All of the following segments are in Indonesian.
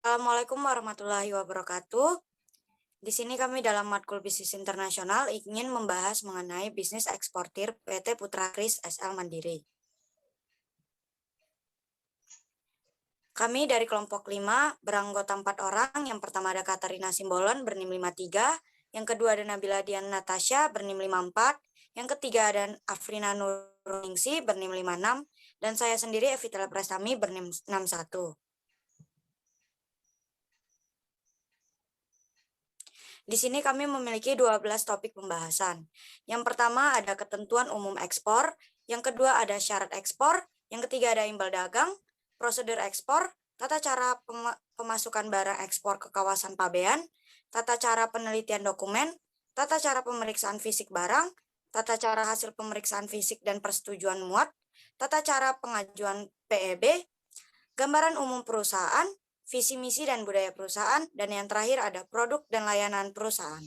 Assalamualaikum warahmatullahi wabarakatuh. Di sini kami dalam Matkul Bisnis Internasional ingin membahas mengenai bisnis eksportir PT Putra Kris SL Mandiri. Kami dari kelompok 5 beranggota 4 orang. Yang pertama ada Katarina Simbolon bernim 53, yang kedua ada Nabila Dian Natasha bernim 54, yang ketiga ada Afrina Nurningsi bernim 56, dan saya sendiri Evitela Prestami bernim 61. Di sini kami memiliki 12 topik pembahasan. Yang pertama ada ketentuan umum ekspor, yang kedua ada syarat ekspor, yang ketiga ada imbal dagang, prosedur ekspor, tata cara pemasukan barang ekspor ke kawasan pabean, tata cara penelitian dokumen, tata cara pemeriksaan fisik barang, tata cara hasil pemeriksaan fisik dan persetujuan muat, tata cara pengajuan PEB, gambaran umum perusahaan, visi misi dan budaya perusahaan, dan yang terakhir ada produk dan layanan perusahaan.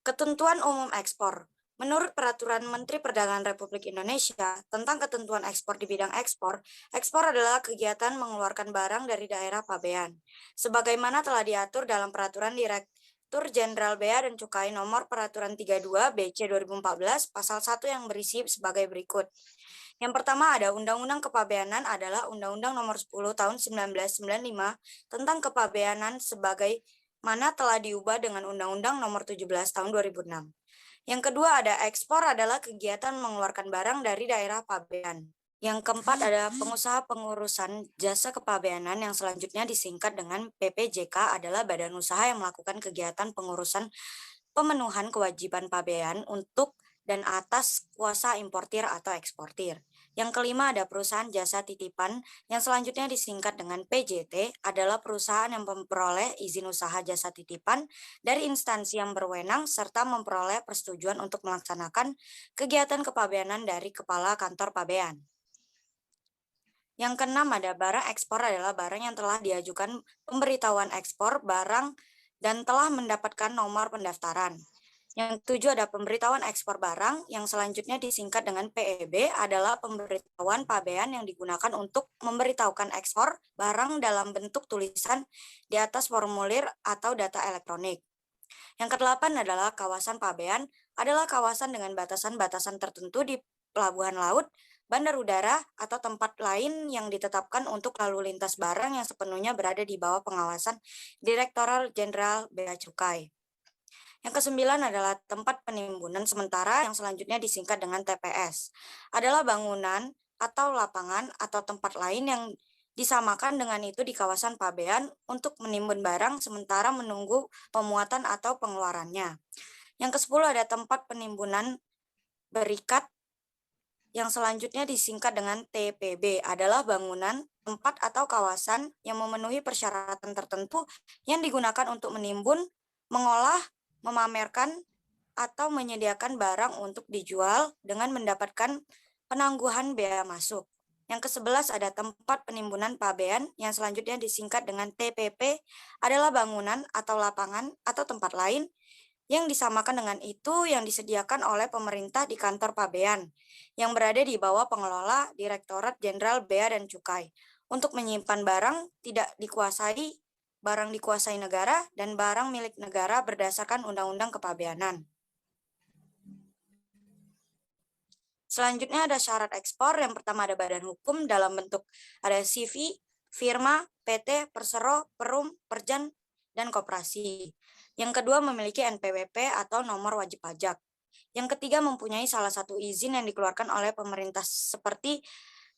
Ketentuan umum ekspor. Menurut Peraturan Menteri Perdagangan Republik Indonesia tentang ketentuan ekspor di bidang ekspor, ekspor adalah kegiatan mengeluarkan barang dari daerah pabean. Sebagaimana telah diatur dalam Peraturan Direktur Jenderal Bea dan Cukai Nomor Peraturan 32 BC 2014 Pasal 1 yang berisi sebagai berikut. Yang pertama ada Undang-Undang Kepabeanan adalah Undang-Undang Nomor 10 Tahun 1995 tentang kepabeanan sebagai mana telah diubah dengan Undang-Undang Nomor 17 Tahun 2006. Yang kedua ada ekspor adalah kegiatan mengeluarkan barang dari daerah pabean. Yang keempat ada pengusaha pengurusan jasa kepabeanan yang selanjutnya disingkat dengan PPJK adalah badan usaha yang melakukan kegiatan pengurusan pemenuhan kewajiban pabean untuk dan atas kuasa importir atau eksportir. Yang kelima ada perusahaan jasa titipan yang selanjutnya disingkat dengan PJT adalah perusahaan yang memperoleh izin usaha jasa titipan dari instansi yang berwenang serta memperoleh persetujuan untuk melaksanakan kegiatan kepabeanan dari Kepala Kantor Pabean. Yang keenam ada barang ekspor adalah barang yang telah diajukan pemberitahuan ekspor barang dan telah mendapatkan nomor pendaftaran. Yang ketujuh ada pemberitahuan ekspor barang yang selanjutnya disingkat dengan PEB adalah pemberitahuan pabean yang digunakan untuk memberitahukan ekspor barang dalam bentuk tulisan di atas formulir atau data elektronik. Yang kedelapan adalah kawasan pabean adalah kawasan dengan batasan-batasan tertentu di pelabuhan laut, bandar udara, atau tempat lain yang ditetapkan untuk lalu lintas barang yang sepenuhnya berada di bawah pengawasan Direktorat Jenderal Bea Cukai. Yang kesembilan adalah tempat penimbunan sementara yang selanjutnya disingkat dengan TPS. Adalah bangunan atau lapangan atau tempat lain yang disamakan dengan itu di kawasan pabean untuk menimbun barang sementara menunggu pemuatan atau pengeluarannya. Yang ke-10 ada tempat penimbunan berikat yang selanjutnya disingkat dengan TPB adalah bangunan, tempat atau kawasan yang memenuhi persyaratan tertentu yang digunakan untuk menimbun, mengolah, memamerkan, atau menyediakan barang untuk dijual dengan mendapatkan penangguhan bea masuk. Yang ke-11 ada tempat penimbunan pabean yang selanjutnya disingkat dengan TPP adalah bangunan atau lapangan atau tempat lain yang disamakan dengan itu yang disediakan oleh pemerintah di kantor pabean yang berada di bawah pengelola Direktorat Jenderal Bea dan Cukai untuk menyimpan barang tidak dikuasai, barang dikuasai negara, dan barang milik negara berdasarkan Undang-Undang Kepabeanan. Selanjutnya ada syarat ekspor. Yang pertama ada badan hukum dalam bentuk ada CV, firma, PT, persero, perum, perjan, dan koperasi. Yang kedua memiliki NPWP atau nomor wajib pajak. Yang ketiga mempunyai salah satu izin yang dikeluarkan oleh pemerintah seperti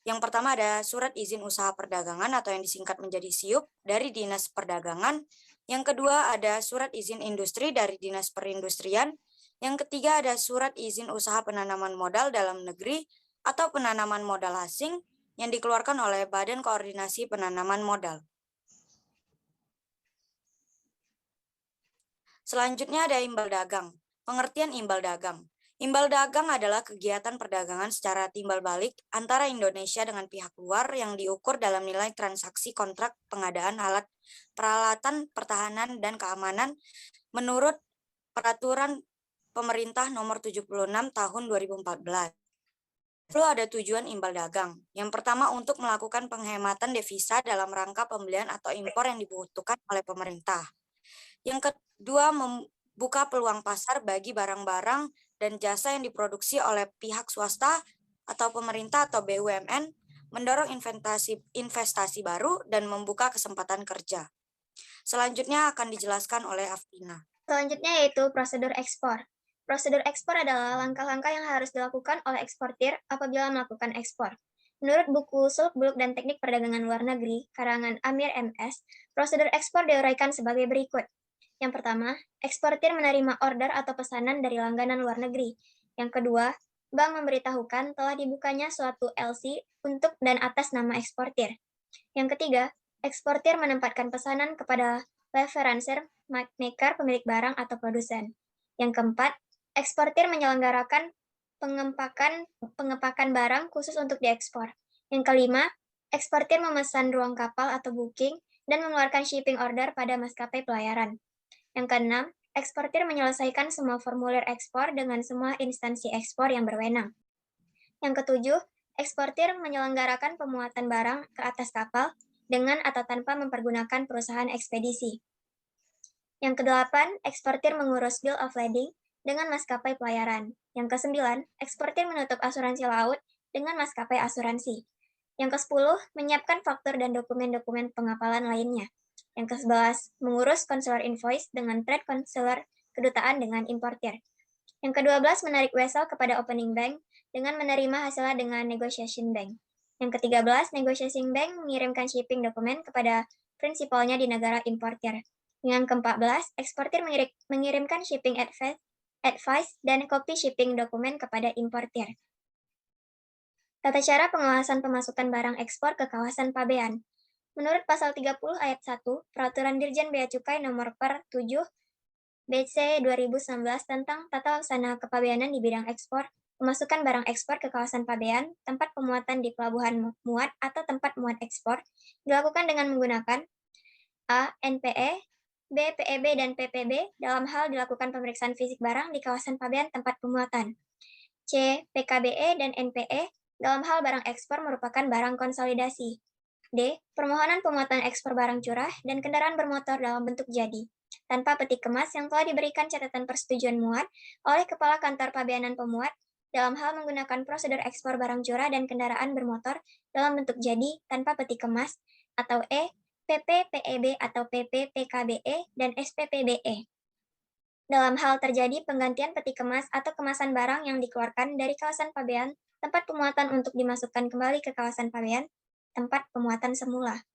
yang pertama ada surat izin usaha perdagangan atau yang disingkat menjadi SIUP dari Dinas Perdagangan. Yang kedua ada surat izin industri dari Dinas Perindustrian. Yang ketiga ada surat izin usaha penanaman modal dalam negeri atau penanaman modal asing yang dikeluarkan oleh Badan Koordinasi Penanaman Modal. Selanjutnya ada imbal dagang. Pengertian imbal dagang. Imbal dagang adalah kegiatan perdagangan secara timbal balik antara Indonesia dengan pihak luar yang diukur dalam nilai transaksi kontrak pengadaan alat peralatan pertahanan dan keamanan menurut Peraturan Pemerintah Nomor 76 Tahun 2014. Lalu ada tujuan imbal dagang. Yang pertama untuk melakukan penghematan devisa dalam rangka pembelian atau impor yang dibutuhkan oleh pemerintah. Yang kedua, membuka peluang pasar bagi barang-barang dan jasa yang diproduksi oleh pihak swasta atau pemerintah atau BUMN, mendorong investasi baru dan membuka kesempatan kerja. Selanjutnya akan dijelaskan oleh Aftina. Selanjutnya yaitu prosedur ekspor. Prosedur ekspor adalah langkah-langkah yang harus dilakukan oleh eksportir apabila melakukan ekspor. Menurut buku Seluk-Beluk dan Teknik Perdagangan Luar Negeri, karangan Amir MS, prosedur ekspor diuraikan sebagai berikut. Yang pertama, eksportir menerima order atau pesanan dari langganan luar negeri. Yang kedua, bank memberitahukan telah dibukanya suatu LC untuk dan atas nama eksportir. Yang ketiga, eksportir menempatkan pesanan kepada referencer, maker, pemilik barang, atau produsen. Yang keempat, eksportir menyelenggarakan pengepakan barang khusus untuk diekspor. Yang kelima, eksportir memesan ruang kapal atau booking dan mengeluarkan shipping order pada maskapai pelayaran. Yang keenam, eksportir menyelesaikan semua formulir ekspor dengan semua instansi ekspor yang berwenang. Yang ketujuh, eksportir menyelenggarakan pemuatan barang ke atas kapal dengan atau tanpa mempergunakan perusahaan ekspedisi. Yang kedelapan, eksportir mengurus bill of lading dengan maskapai pelayaran. Yang kesembilan, eksportir menutup asuransi laut dengan maskapai asuransi. Yang kesepuluh, menyiapkan faktur dan dokumen-dokumen pengapalan lainnya. Yang kesebelas, mengurus consular invoice dengan trade consular kedutaan dengan importir. Yang ke-12, menarik vessel kepada opening bank dengan menerima hasilnya dengan negotiation bank. Yang ke-13, negotiation bank mengirimkan shipping dokumen kepada prinsipalnya di negara importer. Yang ke-14, eksportir mengirimkan shipping advice dan kopi shipping dokumen kepada importer. Tata cara pengawasan pemasukan barang ekspor ke kawasan pabean. Menurut pasal 30 ayat 1, Peraturan Dirjen Bea Cukai nomor per 7 BC 2019 tentang tata laksana kepabeanan di bidang ekspor, memasukkan barang ekspor ke kawasan pabean, tempat pemuatan di pelabuhan muat atau tempat muat ekspor, dilakukan dengan menggunakan A. NPE, B. PEB dan PPB dalam hal dilakukan pemeriksaan fisik barang di kawasan pabean tempat pemuatan. C. PKBE dan NPE dalam hal barang ekspor merupakan barang konsolidasi. D. Permohonan pemuatan ekspor barang curah dan kendaraan bermotor dalam bentuk jadi, tanpa peti kemas yang telah diberikan catatan persetujuan muat oleh Kepala Kantor Pabeanan Pemuat dalam hal menggunakan prosedur ekspor barang curah dan kendaraan bermotor dalam bentuk jadi tanpa peti kemas, atau E. PPPEB atau PPPKBE dan SPPBE. Dalam hal terjadi penggantian peti kemas atau kemasan barang yang dikeluarkan dari kawasan pabean, tempat pemuatan untuk dimasukkan kembali ke kawasan pabean, tempat pemuatan semula.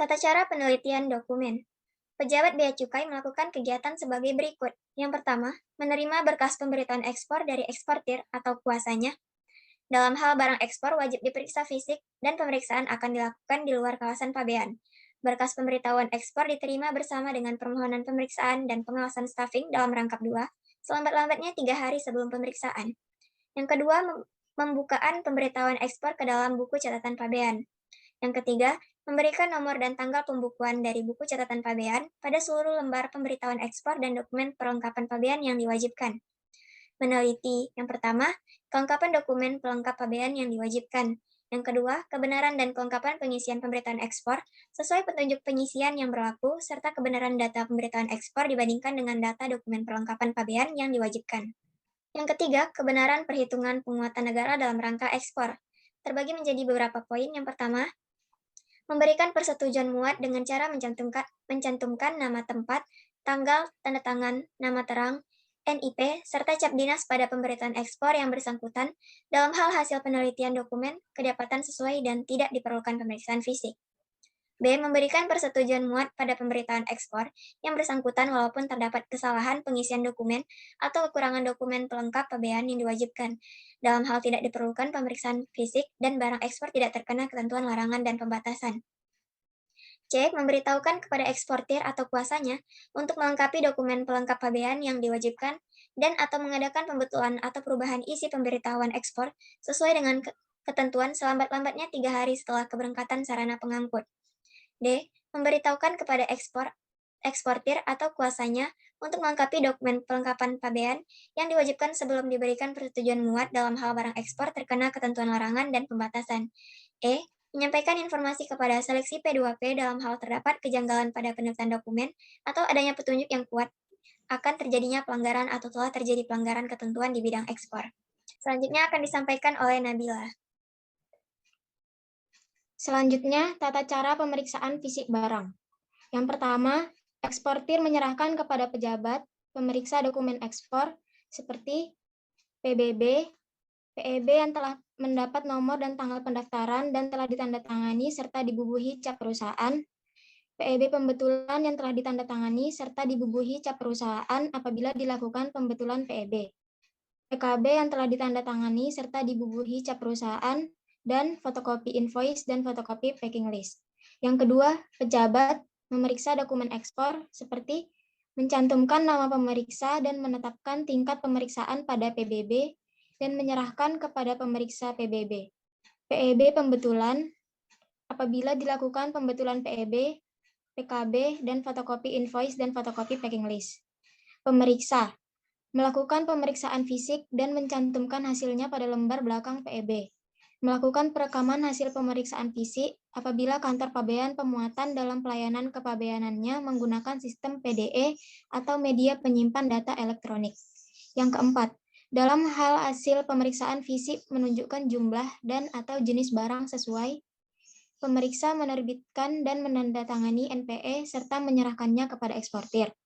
Tata cara penelitian dokumen. Pejabat Bea Cukai melakukan kegiatan sebagai berikut. Yang pertama, menerima berkas pemberitahuan ekspor dari eksportir atau kuasanya. Dalam hal barang ekspor wajib diperiksa fisik dan pemeriksaan akan dilakukan di luar kawasan pabean. Berkas pemberitahuan ekspor diterima bersama dengan permohonan pemeriksaan dan pengawasan staffing dalam rangkap 2, selambat-lambatnya 3 hari sebelum pemeriksaan. Yang kedua, pembukaan pemberitahuan ekspor ke dalam buku catatan pabean. Yang ketiga, memberikan nomor dan tanggal pembukuan dari buku catatan pabean pada seluruh lembar pemberitahuan ekspor dan dokumen perlengkapan pabean yang diwajibkan. Meneliti. Yang pertama, kelengkapan dokumen pelengkap pabean yang diwajibkan. Yang kedua, kebenaran dan kelengkapan pengisian pemberitaan ekspor sesuai petunjuk pengisian yang berlaku serta kebenaran data pemberitaan ekspor dibandingkan dengan data dokumen perlengkapan pabean yang diwajibkan. Yang ketiga, kebenaran perhitungan penguatan negara dalam rangka ekspor. Terbagi menjadi beberapa poin. Yang pertama, memberikan persetujuan muat dengan cara mencantumkan nama tempat, tanggal, tanda tangan, nama terang, NIP, serta cap dinas pada pemberitaan ekspor yang bersangkutan dalam hal hasil penelitian dokumen kedapatan sesuai dan tidak diperlukan pemeriksaan fisik. B. Memberikan persetujuan muat pada pemberitaan ekspor yang bersangkutan walaupun terdapat kesalahan pengisian dokumen atau kekurangan dokumen pelengkap pabean yang diwajibkan, dalam hal tidak diperlukan pemeriksaan fisik dan barang ekspor tidak terkena ketentuan larangan dan pembatasan. C. Memberitahukan kepada eksportir atau kuasanya untuk melengkapi dokumen pelengkap pabean yang diwajibkan dan atau mengadakan pembetulan atau perubahan isi pemberitahuan ekspor sesuai dengan ketentuan selambat-lambatnya 3 hari setelah keberangkatan sarana pengangkut. D. Memberitahukan kepada eksportir atau kuasanya untuk melengkapi dokumen pelengkapan pabean yang diwajibkan sebelum diberikan persetujuan muat dalam hal barang ekspor terkena ketentuan larangan dan pembatasan. Menyampaikan informasi kepada seleksi P2P dalam hal terdapat kejanggalan pada penulisan dokumen atau adanya petunjuk yang kuat akan terjadinya pelanggaran atau telah terjadi pelanggaran ketentuan di bidang ekspor. Selanjutnya akan disampaikan oleh Nabila. Selanjutnya, tata cara pemeriksaan fisik barang. Yang pertama, eksportir menyerahkan kepada pejabat pemeriksa dokumen ekspor seperti PBB, PEB yang telah mendapat nomor dan tanggal pendaftaran dan telah ditandatangani serta dibubuhi cap perusahaan, PEB pembetulan yang telah ditandatangani serta dibubuhi cap perusahaan apabila dilakukan pembetulan PEB, PKB yang telah ditandatangani serta dibubuhi cap perusahaan, dan fotokopi invoice dan fotokopi packing list. Yang kedua, pejabat memeriksa dokumen ekspor seperti mencantumkan nama pemeriksa dan menetapkan tingkat pemeriksaan pada PBB dan menyerahkan kepada pemeriksa PBB. PEB pembetulan apabila dilakukan pembetulan PEB, PKB, dan fotokopi invoice dan fotokopi packing list. Pemeriksa melakukan pemeriksaan fisik dan mencantumkan hasilnya pada lembar belakang PEB. Melakukan perekaman hasil pemeriksaan fisik apabila kantor pabean pemuatan dalam pelayanan kepabeanannya menggunakan sistem PDE atau media penyimpan data elektronik. Yang keempat, dalam hal hasil pemeriksaan fisik menunjukkan jumlah dan atau jenis barang sesuai, pemeriksa menerbitkan dan menandatangani NPE serta menyerahkannya kepada eksportir.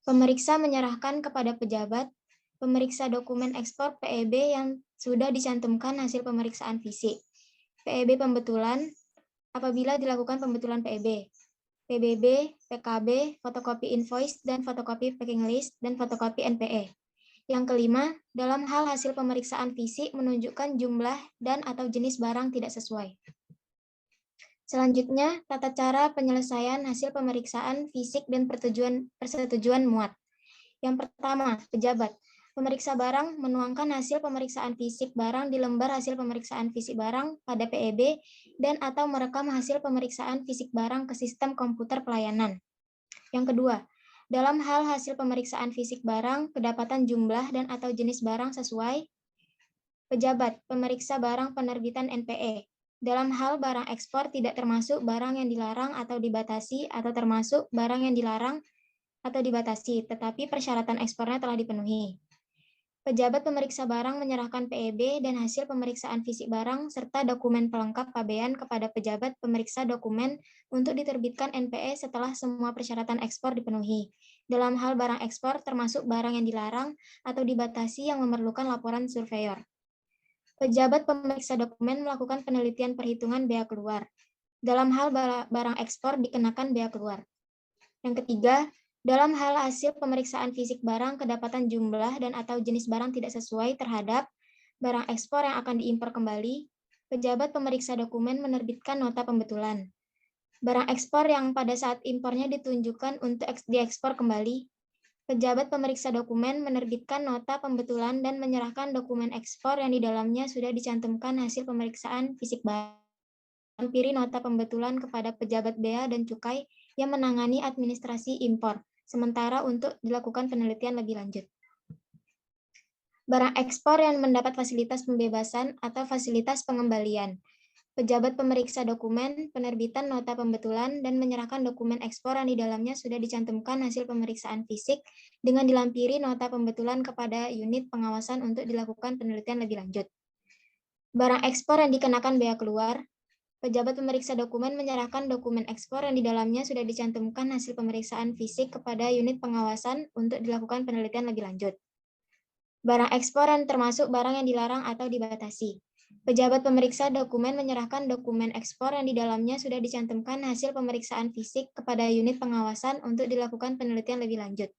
Pemeriksa menyerahkan kepada pejabat pemeriksa dokumen ekspor PEB yang sudah dicantumkan hasil pemeriksaan fisik. PEB pembetulan apabila dilakukan pembetulan PEB. PBB, PKB, fotokopi invoice dan fotokopi packing list dan fotokopi NPE. Yang kelima, dalam hal hasil pemeriksaan fisik menunjukkan jumlah dan atau jenis barang tidak sesuai. Selanjutnya, tata cara penyelesaian hasil pemeriksaan fisik dan persetujuan muat. Yang pertama, pejabat. Pemeriksa barang menuangkan hasil pemeriksaan fisik barang di lembar hasil pemeriksaan fisik barang pada PEB dan atau merekam hasil pemeriksaan fisik barang ke sistem komputer pelayanan. Yang kedua, dalam hal hasil pemeriksaan fisik barang, kedapatan jumlah dan atau jenis barang sesuai, pejabat pemeriksa barang penerbitan NPE. Dalam hal barang ekspor tidak termasuk barang yang dilarang atau dibatasi atau termasuk barang yang dilarang atau dibatasi, tetapi persyaratan ekspornya telah dipenuhi. Pejabat pemeriksa barang menyerahkan PEB dan hasil pemeriksaan fisik barang serta dokumen pelengkap pabean kepada pejabat pemeriksa dokumen untuk diterbitkan NPE setelah semua persyaratan ekspor dipenuhi. Dalam hal barang ekspor termasuk barang yang dilarang atau dibatasi yang memerlukan laporan surveyor. Pejabat pemeriksa dokumen melakukan penelitian perhitungan bea keluar. Dalam hal barang ekspor dikenakan bea keluar. Yang ketiga, dalam hal hasil pemeriksaan fisik barang kedapatan jumlah dan atau jenis barang tidak sesuai terhadap barang ekspor yang akan diimpor kembali, pejabat pemeriksa dokumen menerbitkan nota pembetulan. Barang ekspor yang pada saat impornya ditunjukkan untuk diekspor kembali, pejabat pemeriksa dokumen menerbitkan nota pembetulan dan menyerahkan dokumen ekspor yang di dalamnya sudah dicantumkan hasil pemeriksaan fisik barang. Lampiri nota pembetulan kepada pejabat bea dan cukai yang menangani administrasi impor, sementara untuk dilakukan penelitian lebih lanjut. Barang ekspor yang mendapat fasilitas pembebasan atau fasilitas pengembalian. Pejabat pemeriksa dokumen, penerbitan nota pembetulan, dan menyerahkan dokumen ekspor yang di dalamnya sudah dicantumkan hasil pemeriksaan fisik dengan dilampiri nota pembetulan kepada unit pengawasan untuk dilakukan penelitian lebih lanjut. Barang ekspor yang dikenakan bea keluar. Pejabat pemeriksa dokumen menyerahkan dokumen ekspor yang di dalamnya sudah dicantumkan hasil pemeriksaan fisik kepada unit pengawasan untuk dilakukan penelitian lebih lanjut. Barang ekspor yang termasuk barang yang dilarang atau dibatasi. Pejabat pemeriksa dokumen menyerahkan dokumen ekspor yang di dalamnya sudah dicantumkan hasil pemeriksaan fisik kepada unit pengawasan untuk dilakukan penelitian lebih lanjut.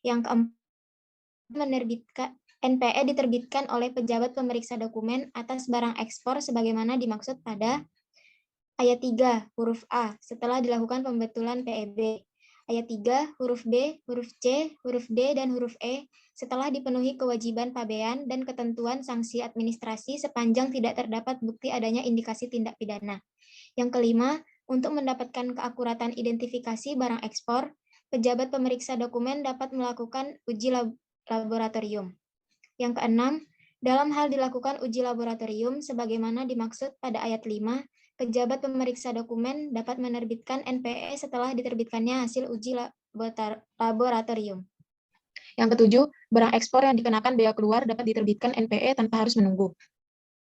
Yang keempat, NPE diterbitkan oleh pejabat pemeriksa dokumen atas barang ekspor sebagaimana dimaksud pada Ayat 3, huruf A, setelah dilakukan pembetulan PEB. Ayat 3, huruf B, huruf C, huruf D, dan huruf E, setelah dipenuhi kewajiban pabean dan ketentuan sanksi administrasi sepanjang tidak terdapat bukti adanya indikasi tindak pidana. Yang kelima, untuk mendapatkan keakuratan identifikasi barang ekspor, pejabat pemeriksa dokumen dapat melakukan uji laboratorium. Yang keenam, dalam hal dilakukan uji laboratorium sebagaimana dimaksud pada ayat 5, pejabat pemeriksa dokumen dapat menerbitkan NPE setelah diterbitkannya hasil uji laboratorium. Yang ketujuh, barang ekspor yang dikenakan bea keluar dapat diterbitkan NPE tanpa harus menunggu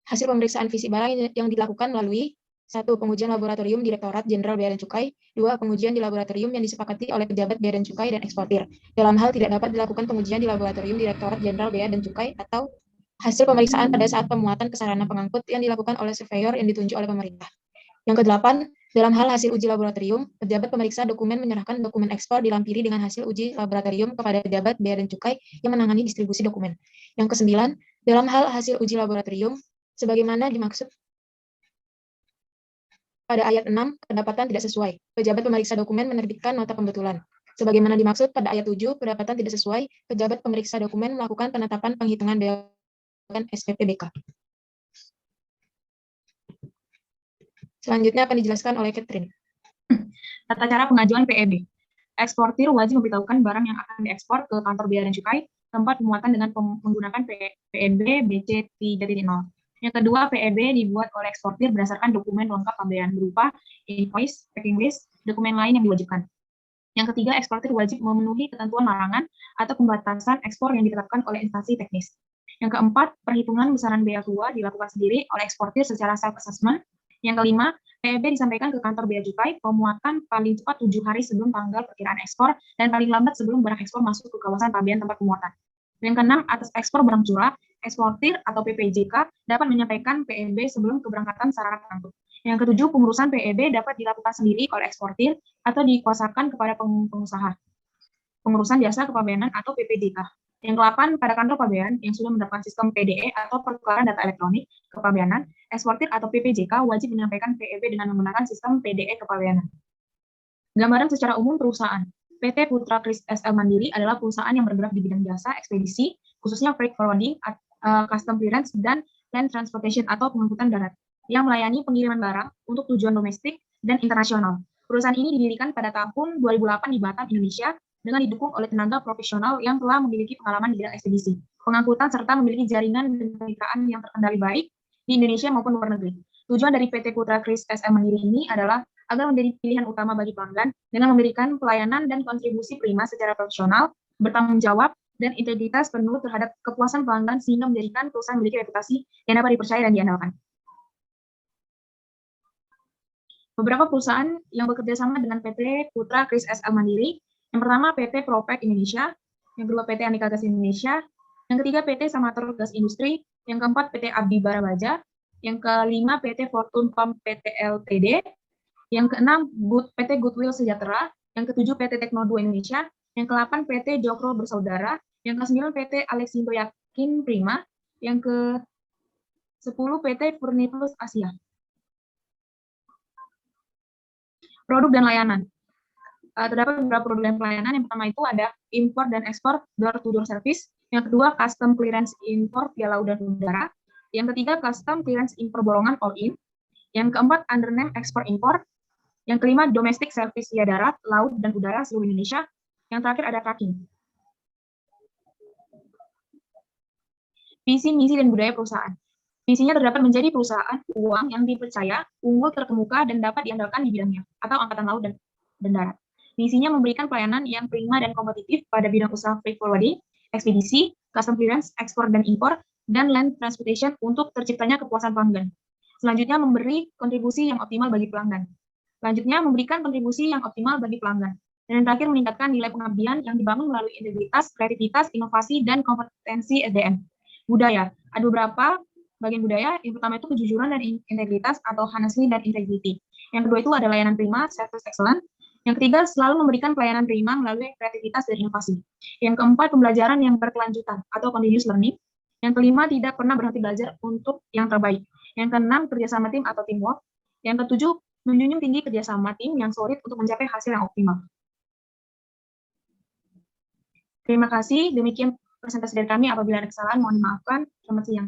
hasil pemeriksaan fisik barang yang dilakukan melalui 1. Pengujian laboratorium Direktorat Jenderal Bea dan Cukai. 2. Pengujian di laboratorium yang disepakati oleh pejabat bea dan cukai dan eksportir. Dalam hal tidak dapat dilakukan pengujian di laboratorium Direktorat Jenderal Bea dan Cukai atau hasil pemeriksaan pada saat pemuatan ke sarana pengangkut yang dilakukan oleh surveyor yang ditunjuk oleh pemerintah. Yang kedelapan, dalam hal hasil uji laboratorium, pejabat pemeriksa dokumen menyerahkan dokumen ekspor dilampiri dengan hasil uji laboratorium kepada pejabat bea dan cukai yang menangani distribusi dokumen. Yang kesembilan, dalam hal hasil uji laboratorium, sebagaimana dimaksud pada ayat 6, pendapatan tidak sesuai. Pejabat pemeriksa dokumen menerbitkan nota pembetulan. Sebagaimana dimaksud pada ayat 7, pendapatan tidak sesuai, pejabat pemeriksa dokumen melakukan penetapan penghitungan bea dan SPPBK. Selanjutnya akan dijelaskan oleh Catherine. Tata cara pengajuan PEB. Eksportir wajib memberitahukan barang yang akan diekspor ke kantor bea dan cukai, tempat pemuatan dengan menggunakan PEB BC 3.0. Yang kedua, PEB dibuat oleh eksportir berdasarkan dokumen lengkap pabean berupa invoice, packing list, dokumen lain yang diwajibkan. Yang ketiga, eksportir wajib memenuhi ketentuan larangan atau pembatasan ekspor yang ditetapkan oleh instansi teknis. Yang keempat, perhitungan besaran bea keluar dilakukan sendiri oleh eksportir secara self-assessment. Yang kelima, PEB disampaikan ke kantor bea cukai pemuatan paling cepat 7 hari sebelum tanggal perkiraan ekspor dan paling lambat sebelum barang ekspor masuk ke kawasan pabean tempat pemuatan. Yang keenam, atas ekspor barang curah, eksportir atau PPJK dapat menyampaikan PEB sebelum keberangkatan sarana pengangkut. Yang ketujuh, pengurusan PEB dapat dilakukan sendiri oleh eksportir atau dikuasakan kepada pengusaha pengurusan jasa kepabeanan atau PPJK. Yang ke-8, pada kantor pabean yang sudah menerapkan sistem PDE atau pertukaran data elektronik kepabeanan, eksportir atau PPJK wajib menyampaikan PEB dengan menggunakan sistem PDE kepabeanan. Gambaran secara umum perusahaan. PT Putra Kris SL Mandiri adalah perusahaan yang bergerak di bidang jasa ekspedisi, khususnya freight forwarding, custom clearance, dan land transportation atau pengangkutan darat, yang melayani pengiriman barang untuk tujuan domestik dan internasional. Perusahaan ini didirikan pada tahun 2008 di Batam, Indonesia, dengan didukung oleh tenaga profesional yang telah memiliki pengalaman di bidang ekspedisi, pengangkutan, serta memiliki jaringan dan kemitraan yang terkendali baik di Indonesia maupun luar negeri. Tujuan dari PT Putra Kris SL Mandiri ini adalah agar menjadi pilihan utama bagi pelanggan dengan memberikan pelayanan dan kontribusi prima secara profesional, bertanggung jawab, dan integritas penuh terhadap kepuasan pelanggan sehingga menjadikan perusahaan memiliki reputasi yang dapat dipercaya dan diandalkan. Beberapa perusahaan yang bekerja sama dengan PT Putra Kris SL Mandiri. Yang pertama PT Propek Indonesia, yang kedua PT Aneka Gas Indonesia, yang ketiga PT Samator Gas Industri, yang keempat PT Abdi Bara Baja, yang kelima PT Fortune Pump PT Ltd, yang keenam PT Goodwill Sejahtera, yang ketujuh PT Tekno 2 Indonesia, yang ke-8 PT Jokro Bersaudara, yang ke-9 PT Alexindo Yakin Prima, yang ke-10 PT Furniplus Asia. Produk dan layanan. Terdapat beberapa produk dan pelayanan. Yang pertama itu ada impor dan ekspor door-to-door service. Yang kedua, custom clearance impor via laut dan udara. Yang ketiga, custom clearance impor bolongan all-in. Yang keempat, undername ekspor impor. Yang kelima, domestic service via darat, laut, dan udara seluruh Indonesia. Yang terakhir ada tracking. Visi, misi, dan budaya perusahaan. Visinya terdapat menjadi perusahaan uang yang dipercaya, unggul, terkemuka, dan dapat diandalkan di bidangnya, atau angkatan laut dan darat. Misinya memberikan pelayanan yang prima dan kompetitif pada bidang usaha freight forwarding, ekspedisi, custom clearance, ekspor dan impor, dan land transportation untuk terciptanya kepuasan pelanggan. Selanjutnya, memberi kontribusi yang optimal bagi pelanggan. Selanjutnya, memberikan kontribusi yang optimal bagi pelanggan. Dan yang terakhir, meningkatkan nilai pengabdian yang dibangun melalui integritas, kreativitas, inovasi, dan kompetensi SDM. Budaya. Ada beberapa bagian budaya. Yang pertama itu kejujuran dan integritas atau honesty dan integrity. Yang kedua itu ada layanan prima, service excellent. Yang ketiga, selalu memberikan pelayanan prima melalui kreativitas dan inovasi. Yang keempat, pembelajaran yang berkelanjutan atau continuous learning. Yang kelima, tidak pernah berhenti belajar untuk yang terbaik. Yang keenam, kerjasama tim atau teamwork. Yang ketujuh, menjunjung tinggi kerjasama tim yang solid untuk mencapai hasil yang optimal. Terima kasih. Demikian presentasi dari kami. Apabila ada kesalahan, mohon dimaafkan. Selamat siang.